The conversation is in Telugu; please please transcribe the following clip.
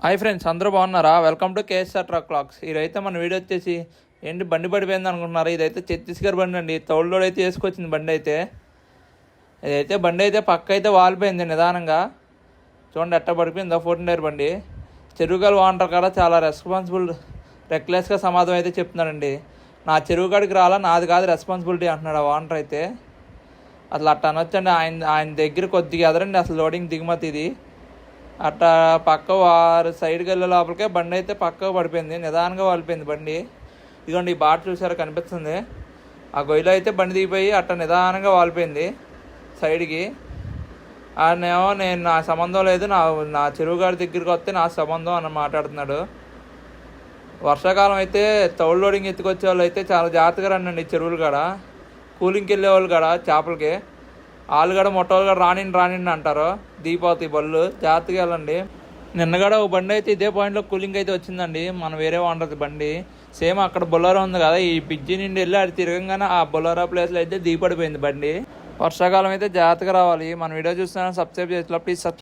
హాయ్ ఫ్రెండ్స్, అందరూ బాగున్నారా? Welcome to KSR truck clocks. ఈరైతే మన వీడియో వచ్చేసి ఏంటి బండి పడిపోయింది అనుకుంటున్నారు. ఇదైతే ఛత్తీస్గఢ్ బండి అండి. తౌడులోడ్ అయితే వేసుకొచ్చింది బండి అయితే. ఇదైతే బండి అయితే పక్క అయితే వాలిపోయింది నిదానంగా. చూడండి ఎట్ట పడిపోయిందో. 14 టైర్ బండి. చెరువుగల ఓనర్ కాడ చాలా రెక్లెస్గా సమాధానం అయితే చెప్తున్నాడండి. నా చెరువు కాడికి రాలా, నాది కాదు రెస్పాన్సిబిలిటీ అంటున్నాడు ఆ ఓనర్ అయితే. అసలు అట్ట అనొచ్చండి. ఆయన దగ్గర కొద్దిగా ఎదరండి అసలు లోడింగ్ దిగుమతి ఇది. అట్టా పక్క వారు సైడ్కి వెళ్ళే లోపలికే బండి అయితే పక్కకు పడిపోయింది. నిదానంగా వాలిపోయింది బండి. ఇదిగోండి ఈ బాట చూసారా కనిపిస్తుంది. ఆ గొయ్యిలో అయితే బండి దిగిపోయి అట్ట నిదానంగా వాలిపోయింది సైడ్కి. ఆయనేమో నా సంబంధం లేదు, నా చెరువుగాడి దగ్గరికి వస్తే నా సంబంధం అని మాట్లాడుతున్నాడు. వర్షాకాలం అయితే తౌడు లోడింగ్ ఎత్తుకొచ్చే వాళ్ళు అయితే చాలా జాగ్రత్తగా రండి చెరువులు కాడ. కూలింగ్కి వెళ్ళే వాళ్ళు కాడ చేపలకి వాళ్ళు కూడా మొట్టవాళ్ళు కూడా రానిండి అంటారు. దిగిపోతాయి బళ్ళు, జాగ్రత్తగా వెళ్ళండి. నిన్నగడ ఒక బండి అయితే ఇదే పాయింట్లో కూలింగ్ అయితే వచ్చిందండి. మనం వేరే వండదు బండి. సేమ్ అక్కడ బొలరో ఉంది కదా, ఈ పిజ్జి నుండి వెళ్ళి అది తిరగంగానే ఆ బొలరో ప్లేస్లో అయితే దిగిపడిపోయింది బండి. వర్షాకాలం అయితే జాగ్రత్తగా రావాలి. మన వీడియో చూస్తున్నా సబ్స్క్రైబ్ చేసి ప్లీజ్